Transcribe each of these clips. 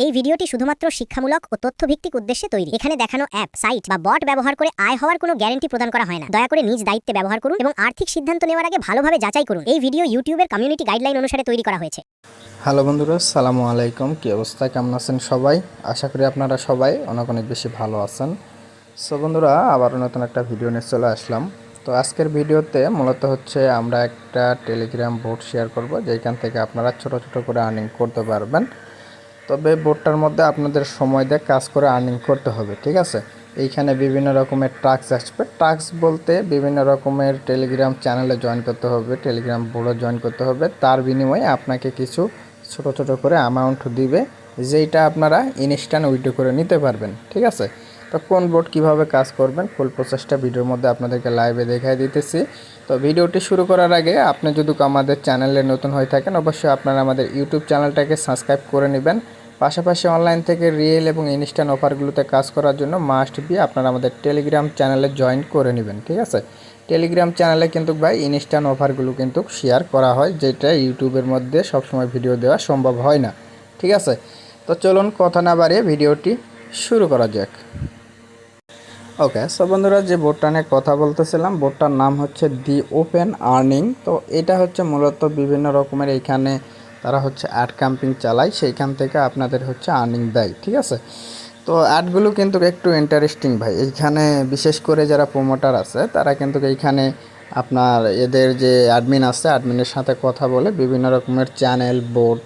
এই ভিডিওটি শুধুমাত্র শিক্ষামূলক ও তথ্যভিত্তিক উদ্দেশ্যে তৈরি। এখানে দেখানো অ্যাপ, সাইট বা বট ব্যবহার করে আয় হওয়ার কোনো গ্যারান্টি প্রদান করা হয় না। দয়া করে নিজ দায়িত্বে ব্যবহার করুন এবং আর্থিক সিদ্ধান্ত নেওয়ার আগে ভালোভাবে যাচাই করুন। এই ভিডিও ইউটিউবের কমিউনিটি গাইডলাইন অনুসারে তৈরি করা হয়েছে। হ্যালো বন্ধুরা, আসসালামু আলাইকুম। কী অবস্থা, কেমন আছেন সবাই? আশা করি আপনারা সবাই অনেক অনেক বেশি ভালো আছেন। সো বন্ধুরা, আবারও নতুন একটা ভিডিও নিয়ে চলে আসলাম। তো আজকের ভিডিওতে মূলত হচ্ছে আমরা একটা টেলিগ্রাম বোট শেয়ার করব, যেখান থেকে আপনারা ছোট ছোট করে আর্নিং করতে পারবেন। তবে বোটটার মধ্যে আপনাদের সময় দিয়ে কাজ করে আর্নিং করতে হবে, ঠিক আছে? এইখানে বিভিন্ন রকমের টাস্ক আসবে। টাস্ক বলতে বিভিন্ন রকমের টেলিগ্রাম চ্যানেলে জয়েন করতে হবে, টেলিগ্রাম বোর্ডে জয়েন করতে হবে। তার বিনিময়ে আপনাকে কিছু ছোট ছোট করে অ্যামাউন্ট দিবে, যেইটা আপনারা ইনস্ট্যান্ট উইথড্র করে নিতে পারবেন, ঠিক আছে? তো কোন বোর্ড কীভাবে কাজ করবেন ফুল প্রসেসটা ভিডিওর মধ্যে আপনাদেরকে লাইভে দেখাই দিতেছি। তো ভিডিওটি শুরু করার আগে আপনি যদি আমাদের চ্যানেলে নতুন হয়ে থাকেন, অবশ্যই আপনারা আমাদের ইউটিউব চ্যানেলটাকে সাবস্ক্রাইব করে নেবেন। পাশাপাশি অনলাইন থেকে রিয়েল এবং ইনস্ট্যান্ট অফারগুলোতে কাজ করার জন্য মাস্ট বি আপনারা আমাদের টেলিগ্রাম চ্যানেলে জয়েন করে নেবেন, ঠিক আছে? টেলিগ্রাম চ্যানেলে কিন্তু ভাই ইনস্ট্যান্ট অফারগুলো কিন্তু শেয়ার করা হয়, যেটা ইউটিউবের মধ্যে সবসময় ভিডিও দেওয়া সম্ভব হয় না, ঠিক আছে? তো চলুন কথা না বাড়িয়ে ভিডিওটি শুরু করা যাক। ওকে, সো বন্ধুরা, যে বোর্ডটা নিয়ে কথা বলতেছিলাম, বোর্ডটার নাম হচ্ছে দি ওপেন আর্নিং। তো এটা হচ্ছে মূলত বিভিন্ন রকমের এইখানে তারা হচ্ছে অ্যাড ক্যাম্পিং চালায়, সেইখান থেকে আপনাদের হচ্ছে আর্নিং দেয়, ঠিক আছে? তো অ্যাডগুলো কিন্তু একটু ইন্টারেস্টিং ভাই। এইখানে বিশেষ করে যারা প্রোমোটার আছে তারা কিন্তু এইখানে আপনার এদের যে অ্যাডমিন আছে, অ্যাডমিনের সাথে কথা বলে বিভিন্ন রকমের চ্যানেল, বোর্ড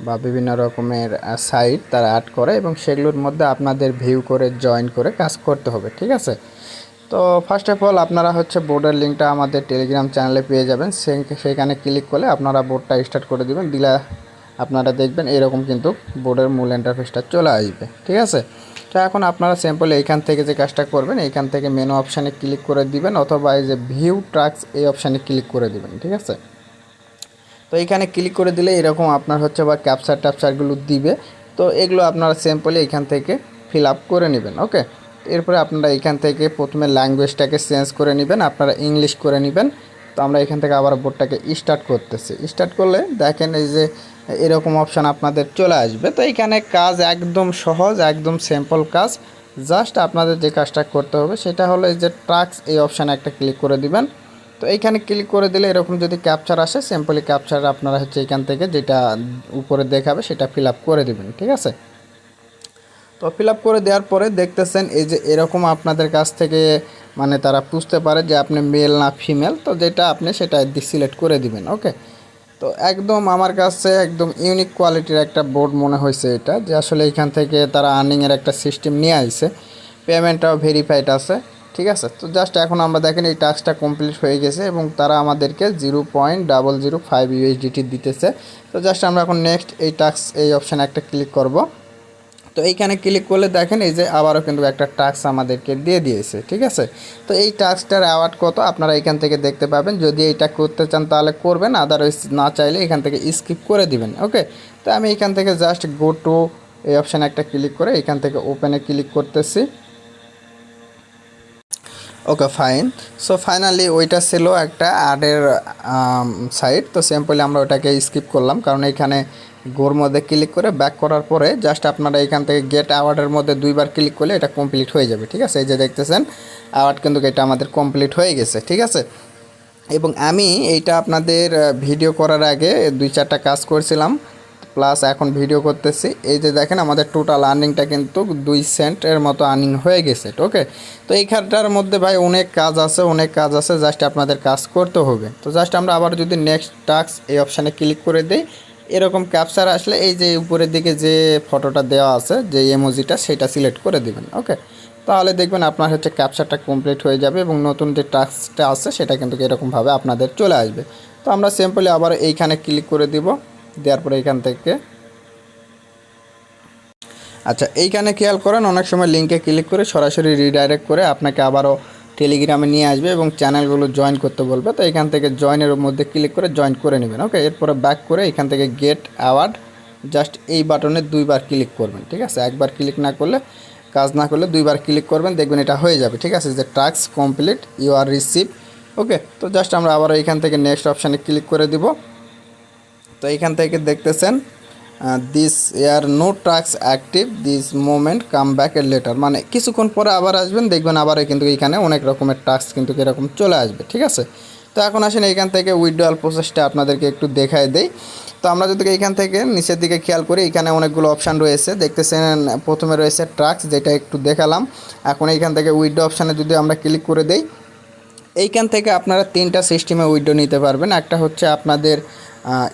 বা বিভিন্ন রকমের সাইট তারা অ্যাড করে এবং সেগুলোর মধ্যে আপনাদের ভিউ করে জয়েন করে কাজ করতে হবে, ঠিক আছে? তো ফার্স্ট অফ অল আপনারা হচ্ছে বোর্ডের লিঙ্কটা আমাদের টেলিগ্রাম চ্যানেলে পেয়ে যাবেন। সেখানে ক্লিক করলে আপনারা বোর্ডটা স্টার্ট করে দিবেন, দিলে আপনারা দেখবেন এরকম কিন্তু বোর্ডের মূল ইন্টারফেসটা চলে আসবে, ঠিক আছে? তো এখন আপনারা সিম্পল এইখান থেকে যে কাজটা করবেন, এইখান থেকে মেনু অপশানে ক্লিক করে দিবেন, অথবা এই যে ভিউ ট্রাক্স এই অপশানে ক্লিক করে দিবেন, ঠিক আছে? তো এইখানে ক্লিক করে দিলে এরকম আপনার হচ্ছে বা ক্যাপচার ট্যাপচারগুলো দিবে। তো এগুলো আপনারা সিম্পলি এইখান থেকে ফিল আপ করে নেবেন, ওকে? এরপরে আপনারা এইখান থেকে প্রথমে ল্যাঙ্গুয়েজটাকে চেঞ্জ করে নেবেন, আপনারা ইংলিশ করে নেবেন। তো আমরা এখান থেকে আবার বোর্ডটাকে স্টার্ট করতেছি। স্টার্ট করলে দেখেন এই যে এরকম অপশান আপনাদের চলে আসবে। তো এইখানে কাজ একদম সহজ, একদম সিম্পল কাজ। জাস্ট আপনাদের যে কাজটা করতে হবে সেটা হলো এই যে ট্রাক্স এই অপশানে একটা ক্লিক করে দিবেন। তো এইখানে ক্লিক করে দিলে এরকম যদি ক্যাপচার আসে, সিম্পলি ক্যাপচার আপনারা হচ্ছে এখান থেকে যেটা উপরে দেখাবে সেটা ফিল আপ করে দেবেন, ঠিক আছে? তো ফিল আপ করে দেওয়ার পরে দেখতেছেন এই যে এরকম আপনাদের কাছ থেকে মানে তারা বুঝতে পারে যে আপনি মেল না ফিমেল। তো যেটা আপনি সেটা সিলেক্ট করে দিবেন, ওকে? তো একদম আমার কাছে একদম ইউনিক কোয়ালিটির একটা বোর্ড মনে হয়েছে এটা, যে আসলে এইখান থেকে তারা আর্নিংয়ের একটা সিস্টেম নিয়ে আসছে, পেমেন্টটাও ভেরিফাইড আছে, ঠিক আছে? তো জাস্ট এখন আমরা দেখেন এই টাস্কটা কমপ্লিট হয়ে গেছে এবং তারা আমাদেরকে 0.005 ইউএসডিটি দিতেছে। তো জাস্ট আমরা এখন নেক্সট এই টাস্ক এই অপশানে একটা ক্লিক করব। তো এইখানে ক্লিক করলে দেখেন এই যে আবারও কিন্তু একটা টাস্ক আমাদেরকে দিয়ে দিয়েছে, ঠিক আছে? তো এই টাস্কটার অ্যাওয়ার্ড কত আপনারা এখান থেকে দেখতে পাবেন। যদি এইটা করতে চান তাহলে করবেন, আদারওয়াইজ না চাইলে এখান থেকে স্কিপ করে দিবেন, ওকে? তো আমি এখান থেকে জাস্ট গো টু এই অপশানে একটা ক্লিক করে এখান থেকে ওপেনে ক্লিক করতেছি। ওকে, ফাইন। সো ফাইনালি ওইটা ছিল একটা অ্যাডের সাইট। তো সিম্পলি আমরা ওটাকে স্কিপ করলাম, কারণ এখানে গোর মধ্যে ক্লিক করে ব্যাক করার পরে জাস্ট আপনারা এখান থেকে গেট অ্যাওয়ার্ডের মধ্যে দুইবার ক্লিক করলে এটা কমপ্লিট হয়ে যাবে, ঠিক আছে? এই যে দেখতেছেন অ্যাওয়ার্ড কিন্তু এটা আমাদের কমপ্লিট হয়ে গেছে, ঠিক আছে? এবং আমি এইটা আপনাদের ভিডিও করার আগে 2-4টা কাজ করছিলাম, প্লাস এখন ভিডিও করতেছি। এই যে দেখেন আমাদের টোটাল আর্নিংটা কিন্তু 2 সেন্টের মতো আর্নিং হয়ে গেছে, ওকে? তো এইখানটার মধ্যে ভাই অনেক কাজ আছে, অনেক কাজ আছে, জাস্ট আপনাদের কাজ করতে হবে। তো জাস্ট আমরা আবার যদি নেক্সট টাস্ক এই অপশানে ক্লিক করে দিই, এরকম ক্যাপচার আসলে এই যে উপরের দিকে যে ফটোটা দেওয়া আছে, যে ইমোজিটা, সেটা সিলেক্ট করে দিবেন, ওকে? তাহলে দেখবেন আপনার হচ্ছে ক্যাপচারটা কমপ্লিট হয়ে যাবে এবং নতুন যে টাস্কটা আছে সেটা কিন্তু এরকমভাবে আপনাদের চলে আসবে। তো আমরা সিম্পলি আবার এইখানে ক্লিক করে দিব, দেওয়ার পরে এইখান থেকে আচ্ছা এইখানে খেয়াল করেন অনেক সময় লিঙ্কে ক্লিক করে সরাসরি রিডাইরেক্ট করে আপনাকে আবারও টেলিগ্রামে নিয়ে আসবে এবং চ্যানেলগুলো জয়েন করতে বলবে। তো এখান থেকে জয়েনের মধ্যে ক্লিক করে জয়েন করে নেবেন, ওকে? এরপরে ব্যাক করে এখান থেকে গেট অ্যাওয়ার্ড জাস্ট এই বাটনে 2বার ক্লিক করবেন, ঠিক আছে? একবার ক্লিক না করলে, কাজ না করলে 2বার ক্লিক করবেন, দেখবেন এটা হয়ে যাবে, ঠিক আছে? যে task complete, you are receive, okay? তো জাস্ট আমরা আবারও এখান থেকে নেক্সট অপশানে ক্লিক করে দিব। তো এখান থেকে দেখতেছেন this year no task active this moment come back এর লেটার, মানে কিছুক্ষণ পরে আবার আসবেন, দেখবেন আবারও কিন্তু এখানে অনেক রকমের টাস্ক কিন্তু এরকম চলে আসবে। ঠিক আছে, তো এখন আসেন এইখান থেকে উইথড্রয়াল প্রসেসটা আপনাদেরকে একটু দেখায় দেই। তো আমরা যদি এইখান থেকে নিচের দিকে খেয়াল করি, এখানে অনেকগুলো অপশান রয়েছে, দেখতেছেন প্রথমে রয়েছে টাস্ক, যেটা একটু দেখালাম। এখন এইখান থেকে উইথড্র অপশানে যদি আমরা ক্লিক করে দেই, এইখান থেকে আপনারা 3টা সিস্টেমে উইথড্র নিতে পারবেন। একটা হচ্ছে আপনাদের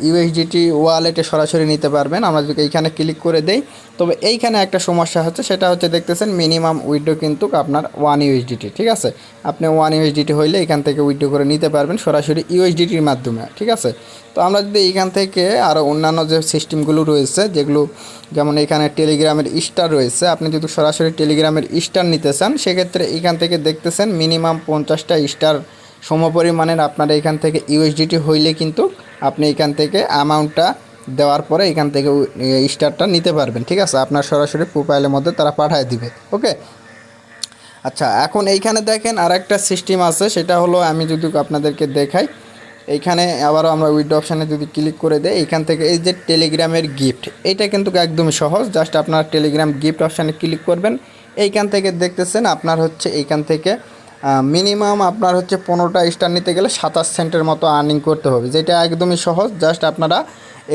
ইউএসডিটি ওয়ালেটে সরাসরি নিতে পারবেন। আমরা যদি এইখানে ক্লিক করে দেই, তবে এইখানে একটা সমস্যা হচ্ছে, সেটা হচ্ছে দেখতেছেন মিনিমাম উইথড্র কিন্তু আপনার 1 ইউএসডিটি। ঠিক আছে, আপনি 1 ইউএসডিটি হইলে এখান থেকে উইথড্র করে নিতে পারবেন সরাসরি ইউএসডিটির মাধ্যমে। ঠিক আছে, তো আমরা যদি এইখান থেকে আরও অন্যান্য যে সিস্টেমগুলো রয়েছে, যেগুলো যেমন এখানে টেলিগ্রামের স্টার রয়েছে, আপনি যদি সরাসরি টেলিগ্রামের স্টার নিতে চান, সেক্ষেত্রে এখান থেকে দেখতেছেন মিনিমাম 50টা স্টার সমপরিমাণের আপনার এখান থেকে ইউএসডিটি হইলে কিন্তু আপনি এখান থেকে অ্যামাউন্টটা দেওয়ার পরে এখান থেকে স্টারটা নিতে পারবেন। ঠিক আছে, আপনার সরাসরি প্রোফাইলের মধ্যে তারা পাঠিয়ে দিবে। ওকে, আচ্ছা, এখন এইখানে দেখেন আর একটা সিস্টেম আছে, সেটা হলো আমি যদি আপনাদেরকে দেখাই, এইখানে আবারও আমরা উইথড্র অপশানে যদি ক্লিক করে দেই, এইখান থেকে এই যে টেলিগ্রামের গিফট, এটা কিন্তু একদমই সহজ। জাস্ট আপনার টেলিগ্রাম গিফট অপশানে ক্লিক করবেন। এইখান থেকে দেখতেছেন আপনার হচ্ছে এইখান থেকে মিনিমাম আপনার হচ্ছে 15টা স্টার নিতে গেলে 27 সেন্টের মতো আর্নিং করতে হবে, যেটা একদমই সহজ। জাস্ট আপনারা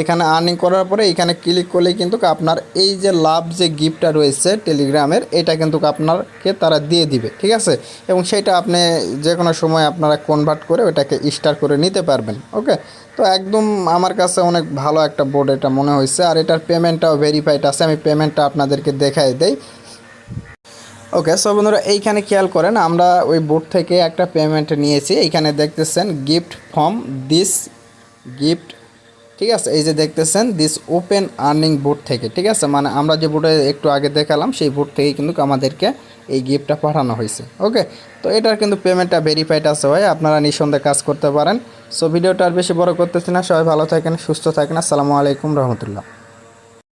এখানে আর্নিং করার পরে এখানে ক্লিক করলেই কিন্তু আপনার এই যে লাভ যে গিফটটা রয়েছে টেলিগ্রামের, এটা কিন্তু আপনাকে তারা দিয়ে দিবে। ঠিক আছে, এবং সেটা আপনি যে কোনো সময় আপনারা কনভার্ট করে ওটাকে স্টার করে নিতে পারবেন। ওকে, তো একদম আমার কাছে অনেক ভালো একটা বোর্ড এটা মনে হয়েছে, আর এটার পেমেন্টটাও ভেরিফাইড আছে। আমি পেমেন্টটা আপনাদেরকে দেখাই দেই। ওকে, সো বন্ধুরা এইখানে খেয়াল করেন, আমরা ওই বোর্ড থেকে একটা পেমেন্ট নিয়েছি। এইখানে দেখতেছেন গিফট ফ্রম দিস গিফট। ঠিক আছে, এই যে দেখতেছেন দিস ওপেন আর্নিং বোর্ড থেকে। ঠিক আছে, মানে আমরা যে বোর্ডে একটু আগে দেখালাম সেই বোর্ড থেকেই কিন্তু আমাদেরকে এই গিফটটা পাঠানো হয়েছে। ওকে, তো এটার কিন্তু পেমেন্টটা ভেরিফাইড আছে ভাই, আপনারা নিঃসন্দেহে কাজ করতে পারেন। সো ভিডিওটা আর বেশি বড় করতেছি না, সবাই ভালো থাকেন, সুস্থ থাকেন। আসসালামু আলাইকুম রহমতুল্লাহ।